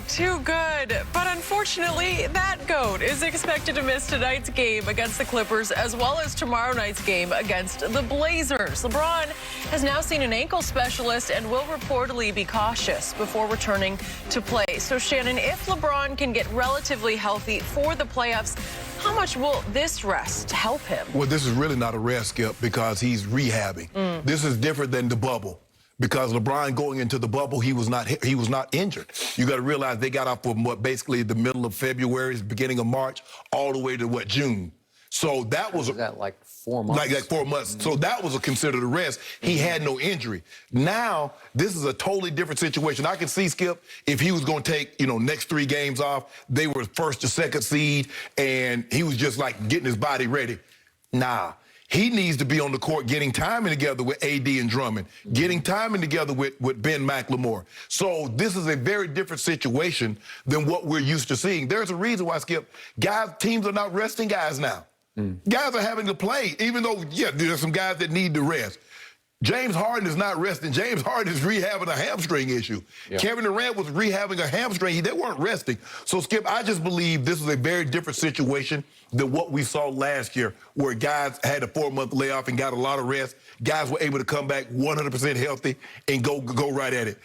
too good. But unfortunately, that GOAT is expected to miss tonight's game against the Clippers as well as tomorrow night's game against the Blazers. LeBron has now seen an ankle specialist and will reportedly be cautious before returning to play. So, Shannon, if LeBron can get relatively healthy for the playoffs, how much will this rest help him? Well, this is really not a rest, Skip, because he's rehabbing. This is different than the bubble. Because LeBron going into the bubble, he was not injured. You got to realize they got out from basically the middle of February, beginning of March, all the way to June. So that was that like 4 months. Like 4 months. So that was considered a rest. He had no injury. Now this is a totally different situation. I can see, Skip, if he was going to take next 3 games off, they were first or second seed, and he was just like getting his body ready. Nah. He needs to be on the court getting timing together with AD and Drummond, getting timing together with Ben McLemore. So this is a very different situation than what we're used to seeing. There's a reason why, Skip, teams are not resting guys now. Guys are having to play, even though, yeah, there's some guys that need to rest. James Harden is not resting. James Harden is rehabbing a hamstring issue. Yeah. Kevin Durant was rehabbing a hamstring. They weren't resting. So, Skip, I just believe this is a very different situation than what we saw last year, where guys had a 4-month layoff and got a lot of rest. Guys were able to come back 100% healthy and go right at it.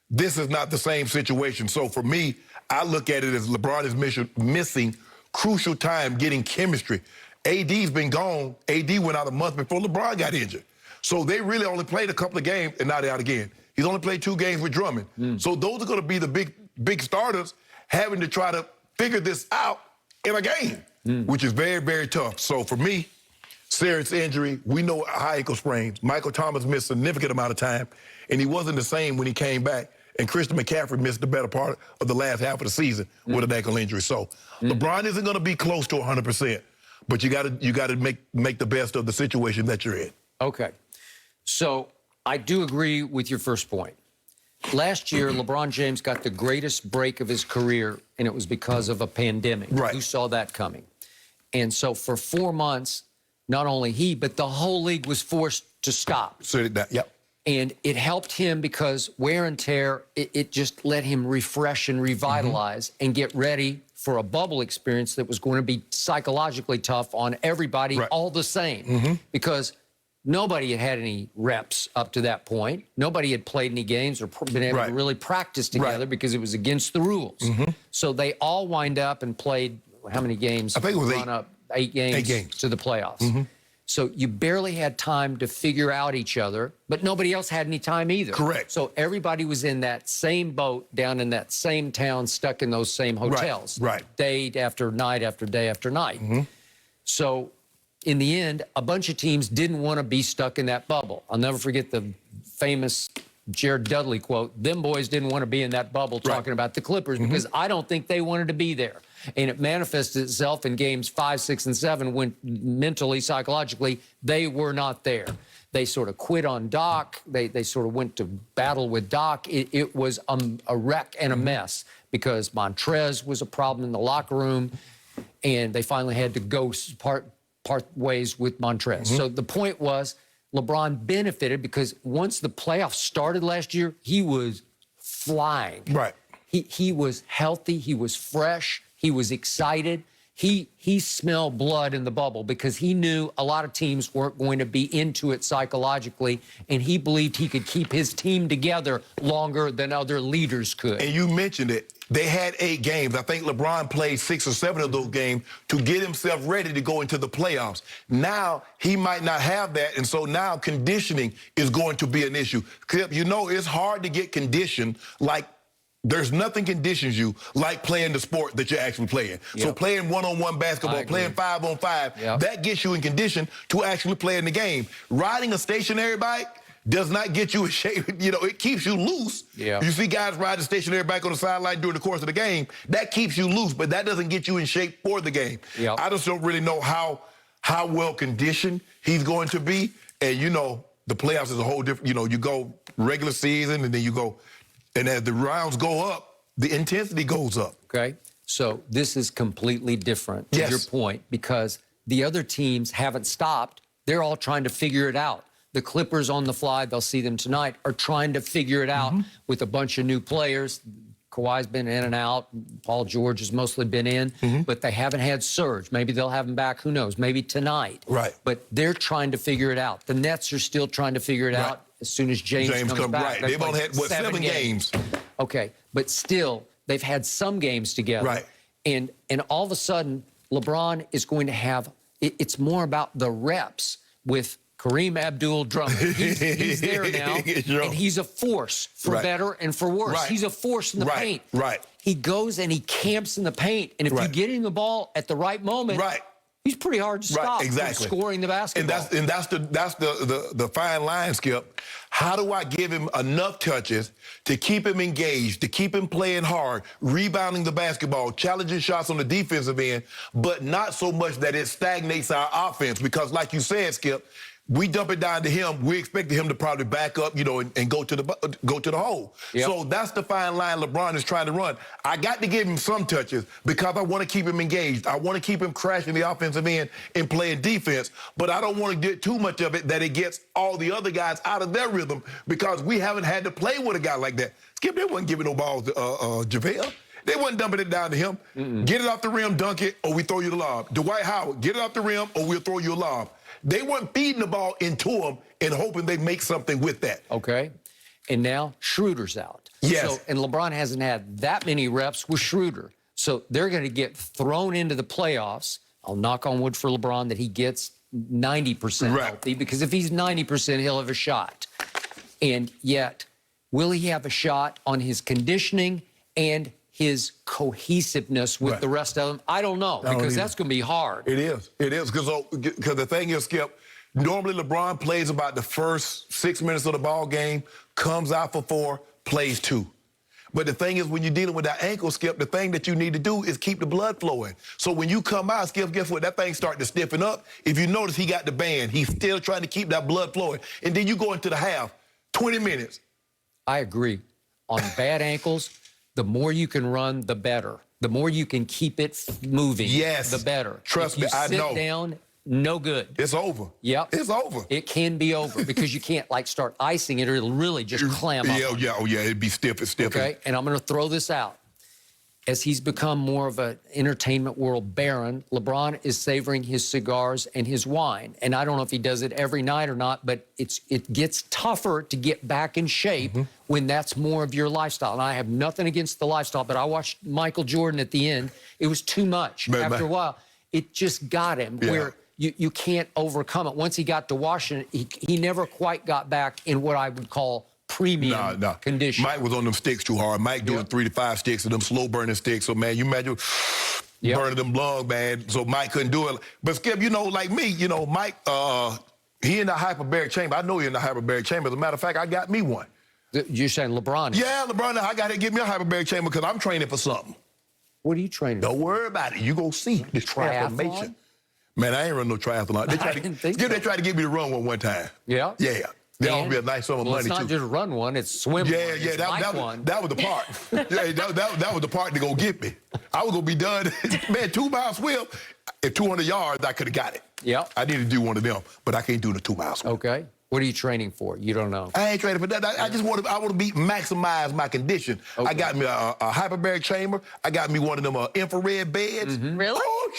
This is not the same situation. So, for me, I look at it as LeBron is missing crucial time getting chemistry. AD's been gone. AD went out a month before LeBron got injured. So they really only played a couple of games, and now they're out again. He's only played 2 games with Drummond. So those are going to be the big starters having to try to figure this out in a game, which is very, very tough. So for me, serious injury. We know high ankle sprains. Michael Thomas missed a significant amount of time, and he wasn't the same when he came back. And Christian McCaffrey missed the better part of the last half of the season with an ankle injury. So LeBron isn't going to be close to 100%, but you got to make the best of the situation that you're in. Okay. So I do agree with your first point. Last year, LeBron James got the greatest break of his career, and it was because of a pandemic. Right. Who saw that coming? And so for 4 months, not only he, but the whole league was forced to stop. So that, yep. And it helped him because wear and tear, it just let him refresh and revitalize and get ready for a bubble experience that was going to be psychologically tough on everybody, all the same. Because nobody had had any reps up to that point. Nobody had played any games or been able to really practice together because it was against the rules. So they all wind up and played, how many games? I think it was 8. Up 8 games, 8 games to the playoffs. So you barely had time to figure out each other, but nobody else had any time either. Correct. So everybody was in that same boat, down in that same town, stuck in those same hotels. Day after night after day after night. So in the end, a bunch of teams didn't want to be stuck in that bubble. I'll never forget the famous Jared Dudley quote, "Them boys didn't want to be in that bubble," talking about the Clippers, because I don't think they wanted to be there. And it manifested itself in games 5, 6, and 7 when mentally, psychologically, they were not there. They sort of quit on Doc. They sort of went to battle with Doc. It was a wreck and a mess because Montrez was a problem in the locker room, and they finally had to go part ways with Montrez. So the point was, LeBron benefited because once the playoffs started last year, he was flying. He was healthy. He was fresh. He was excited. He smelled blood in the bubble because he knew a lot of teams weren't going to be into it psychologically, and he believed he could keep his team together longer than other leaders could. And you mentioned it. They had 8 games. I think LeBron played 6 or 7 of those games to get himself ready to go into the playoffs. Now, he might not have that, and so now conditioning is going to be an issue. You know, it's hard to get conditioned like there's nothing conditions you like playing the sport that you're actually playing. So playing one-on-one basketball, playing 5-on-5, that gets you in condition to actually play in the game. Riding a stationary bike does not get you in shape. You know, it keeps you loose. You see guys ride a stationary bike on the sideline during the course of the game. That keeps you loose, but that doesn't get you in shape for the game. I just don't really know how well conditioned he's going to be. And, you know, the playoffs is a whole different, you know, you go regular season and then you go, and as the rounds go up, the intensity goes up. Okay. So this is completely different, to your point, because the other teams haven't stopped. They're all trying to figure it out. The Clippers on the fly, they'll see them tonight, are trying to figure it out with a bunch of new players. Kawhi's been in and out. Paul George has mostly been in, but they haven't had Serge. Maybe they'll have him back. Who knows? Maybe tonight. Right. But they're trying to figure it out. The Nets are still trying to figure it out as soon as James comes back. Right. They've only had, what, 7 games. Okay. But still, they've had some games together. Right. And all of a sudden, LeBron is going to have, it's more about the reps with Kareem Abdul-Jabbar. He's there now, and he's a force for better and for worse. He's a force in the paint. He goes and he camps in the paint, and if you get him the ball at the right moment, he's pretty hard to stop from scoring the basketball. And that's the fine line, Skip. How do I give him enough touches to keep him engaged, to keep him playing hard, rebounding the basketball, challenging shots on the defensive end, but not so much that it stagnates our offense? Because like you said, Skip, we dump it down to him. We expected him to probably back up, you know, and go to the hole. So that's the fine line LeBron is trying to run. I got to give him some touches because I want to keep him engaged. I want to keep him crashing the offensive end and playing defense, but I don't want to get too much of it that it gets all the other guys out of their rhythm because we haven't had to play with a guy like that. Skip, they wasn't giving no balls to JaVale. They wasn't dumping it down to him. Get it off the rim, dunk it, or we throw you the lob. Dwight Howard, get it off the rim, or we'll throw you a lob. They weren't feeding the ball into him and hoping they make something with that. Okay. And now Schroeder's out. Yes. So, and LeBron hasn't had that many reps with Schroeder. So they're going to get thrown into the playoffs. I'll knock on wood for LeBron that he gets 90% healthy, because if he's 90%, he'll have a shot. And yet, will he have a shot on his conditioning and his cohesiveness with the rest of them? I don't know, because that's going to be hard. It is. It is. Because the thing is, Skip, normally LeBron plays about the first 6 minutes of the ball game, comes out for 4, plays 2. But the thing is, when you're dealing with that ankle, Skip, the thing that you need to do is keep the blood flowing. So when you come out, Skip, guess what? That thing starting to stiffen up. If you notice, he got the band. He's still trying to keep that blood flowing. And then you go into the half, 20 minutes. I agree. On bad ankles, the more you can run, the better. The more you can keep it moving, the better. Trust me, I know. Sit down, no good. It's over. Yep. It's over. It can be over because you can't, like, start icing it or it'll really just clam up. It'd be stiff and stiff. Okay, and I'm going to throw this out. As he's become more of an entertainment world baron, LeBron is savoring his cigars and his wine. And I don't know if he does it every night or not, but it gets tougher to get back in shape when that's more of your lifestyle. And I have nothing against the lifestyle, but I watched Michael Jordan at the end. It was too much. After a while, it just got him where you can't overcome it. Once he got to Washington, he never quite got back in what I would call premium condition. Mike was on them sticks too hard. Mike doing 3 to 5 sticks of them slow burning sticks. So, man, you imagine burning them lungs, man. So Mike couldn't do it. But, Skip, you know, like me, you know, Mike, he in the hyperbaric chamber. I know he in the hyperbaric chamber. As a matter of fact, I got me one. You're saying LeBron? Yeah, LeBron, I got to get me a hyperbaric chamber because I'm training for something. What are you training for? Don't worry about it. You go see the transformation. Man, I ain't run no triathlon. They tried to get me to run one time. Yeah? Yeah. That would be a nice sum of money, it's not too. just run one, it's swim one. That was the part. that was the part to go get me. I was going to be done. Man, 2-mile swim. At 200 yards, I could have got it. Yeah. I need to do one of them, but I can't do the 2-mile swim. Okay. What are you training for? You don't know. I ain't training for that. I just want to maximize my condition. Okay. I got me a hyperbaric chamber. I got me one of them infrared beds. Really? Oh,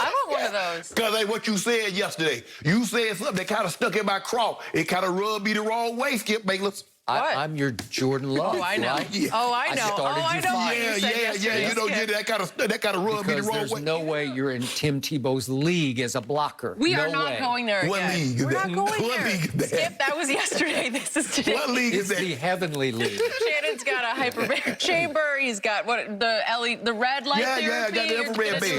I want one of those. Because like what you said yesterday. You said something that kind of stuck in my craw. It kind of rubbed me the wrong way, Skip Bayless. I'm your Jordan Love. Oh, I know. Right? Yeah. Oh, I know. I know. You know, that kind of rubbed me the wrong way. There's no way you're in Tim Tebow's league as a blocker. We are not going there again. What league is We're that? not going What there. league is that? Skip, that was yesterday. This is today. What league is that? It's the Heavenly League. Shannon's got a hyperbaric chamber. He's got the red light therapy. Yeah, I got the infrared bed.